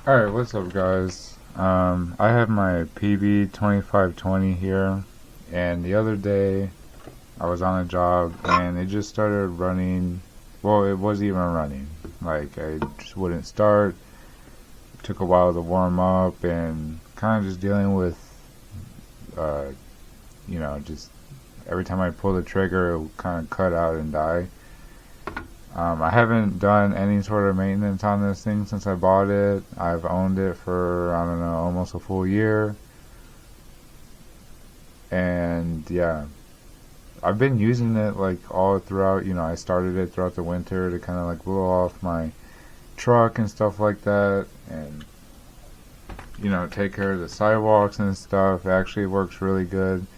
Alright, what's up guys? I have my PB2520 here, and the other day I was on a job and it just started running. Well, it wasn't even running. Like, I just wouldn't start. It took a while to warm up, and kind of just dealing with, uh, just every time I pull the trigger, it would kind of cut out and die. I haven't done any sort of maintenance on this thing since I bought it. I've owned it for, I don't know, almost a full year. And yeah, I've been using it like all throughout, I started it throughout the winter to kind of like blow off my truck and stuff like that. And, take care of the sidewalks and stuff. It actually works really good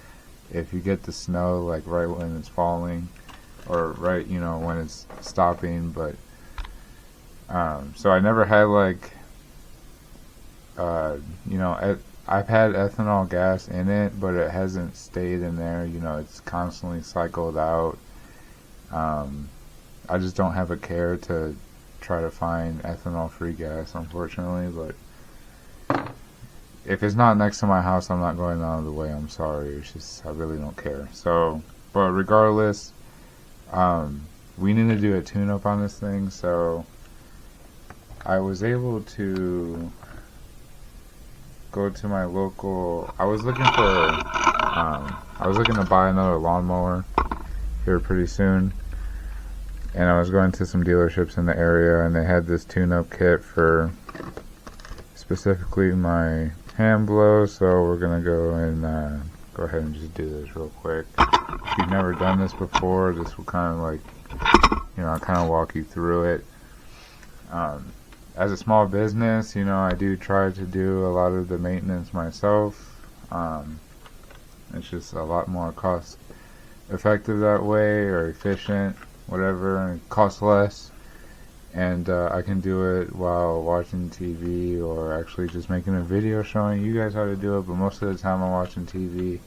if you get the snow like right when it's falling. Or right, when it's stopping, but so I never had like I've had ethanol gas in it, but it hasn't stayed in there. It's constantly cycled out. I just don't have a care to try to find ethanol free gas, unfortunately. But if it's not next to my house, I'm not going out of the way. I'm sorry. It's just I really don't care. So, but regardless. We need to do a tune-up on this thing, so I was able to go to my local. I was looking to buy another lawnmower here pretty soon, and I was going to some dealerships in the area, and they had this tune-up kit for specifically my hand blow. So we're gonna go and go ahead and just do this real quick. If you've never done this before, this will kind of like, kind of walk you through it. As a small business, I do try to do a lot of the maintenance myself. It's just a lot more cost effective that way, or efficient, whatever, and it costs less. And I can do it while watching TV, or actually just making a video showing you guys how to do it. But most of the time I'm watching TV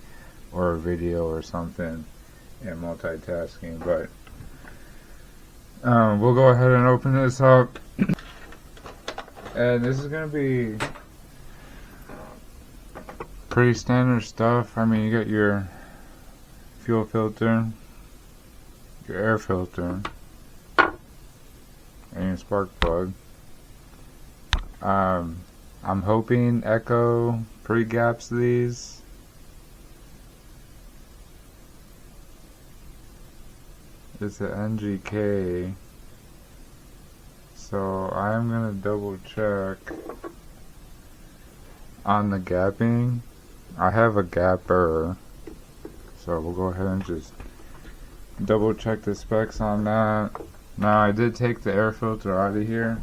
or a video or something and multitasking. But we'll go ahead and open this up. And this is going to be pretty standard stuff. I mean, you got your fuel filter, your air filter, and your spark plug. I'm hoping Echo pre-gaps these. It's an NGK, so I'm gonna double check on the gapping. I have a gapper, so we'll go ahead and just double check the specs on that. Now, I did take the air filter out of here.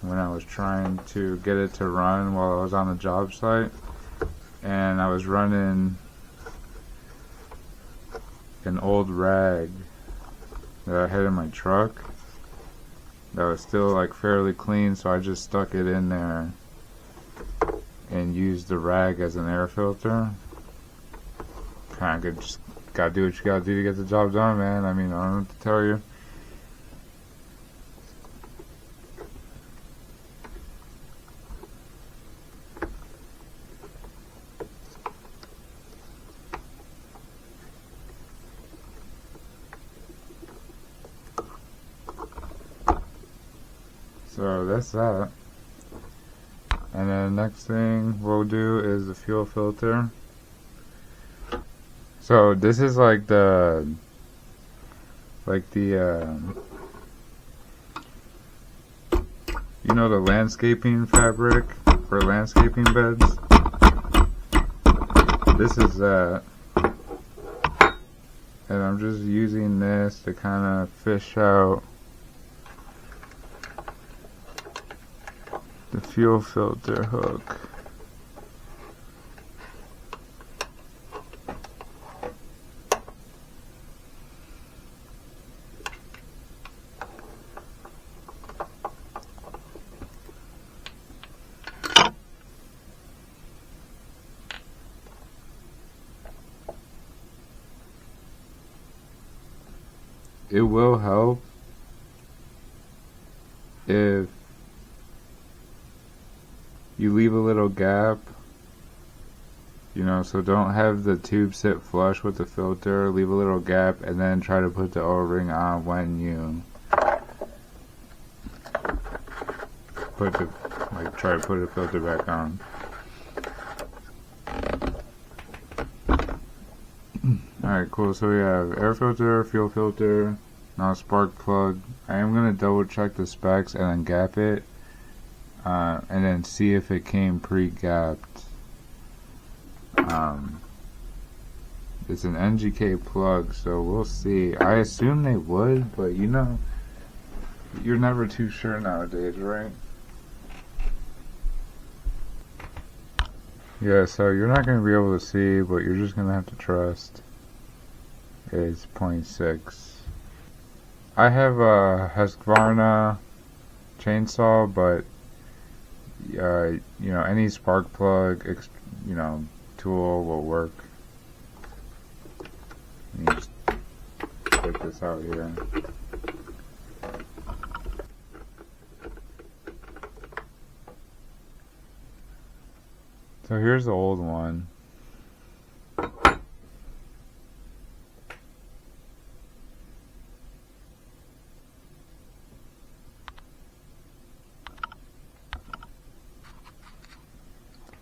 When I was trying to get it to run while I was on the job site. And I was running an old rag that I had in my truck that was still like fairly clean, so I just stuck it in there and used the rag as an air filter. Kinda just gotta do what you gotta do to get the job done, man. I mean, I don't know what to tell you. So that's that. And then the next thing we'll do is the fuel filter. So this is like the the landscaping fabric for landscaping beds. This is that. And I'm just using this to kind of fish out the fuel filter hook. It will help if you leave a little gap, so don't have the tube sit flush with the filter, leave a little gap, and then try to put the O-ring on when you try to put the filter back on. Alright, cool. So we have air filter, fuel filter, now spark plug. I am going to double check the specs and then gap it, and then see if it came pre-gapped. It's an NGK plug, so we'll see. I assume they would, but you're never too sure nowadays, right? Yeah, so you're not going to be able to see, but you're just going to have to trust. It's 0.6. I have a Husqvarna chainsaw, but any spark plug, tool will work. Let me just take this out here. So here's the old one.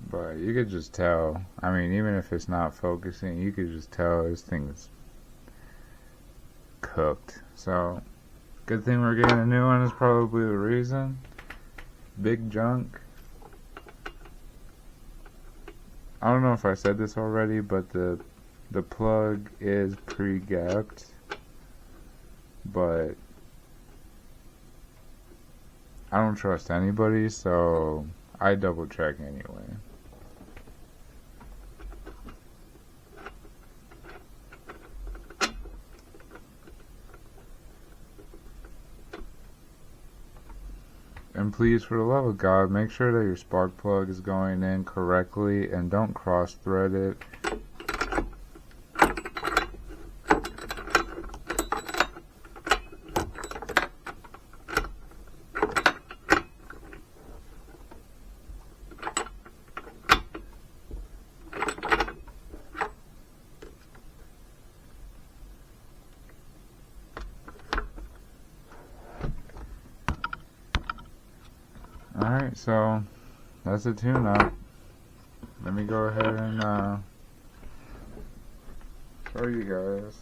But you could just tell. I mean, even if it's not focusing, you could just tell this thing is cooked. So, good thing we're getting a new one is probably the reason. Big junk. I don't know if I said this already, but the plug is pre-gapped. But I don't trust anybody, so I double check anyway. And please, for the love of God, make sure that your spark plug is going in correctly and don't cross thread it. Alright, so that's a tune-up. Let me go ahead and show you guys.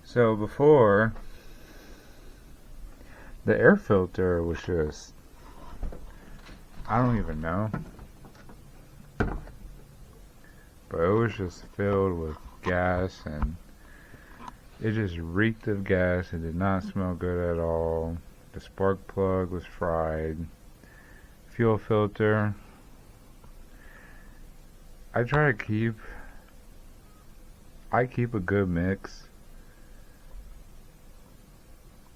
So before, the air filter was just, I don't even know, but it was just filled with gas, and it just reeked of gas. It did not smell good at all. The spark plug was fried. Fuel filter, I keep a good mix.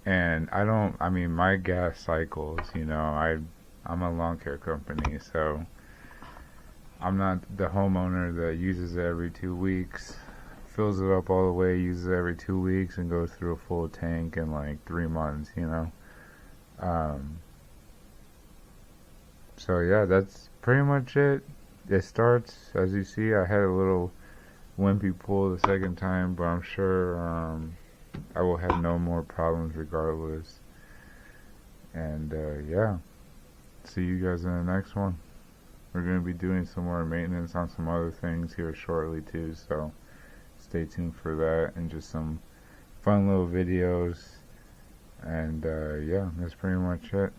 And my gas cycles, I'm a lawn care company, so I'm not the homeowner that uses it every 2 weeks, fills it up all the way, uses it every 2 weeks, and goes through a full tank in like 3 months, So yeah, that's pretty much it. It starts, as you see, I had a little wimpy pull the second time, but I'm sure I will have no more problems regardless. And yeah, see you guys in the next one. We're going to be doing some more maintenance on some other things here shortly too, so stay tuned for that, and just some fun little videos. And yeah, that's pretty much it.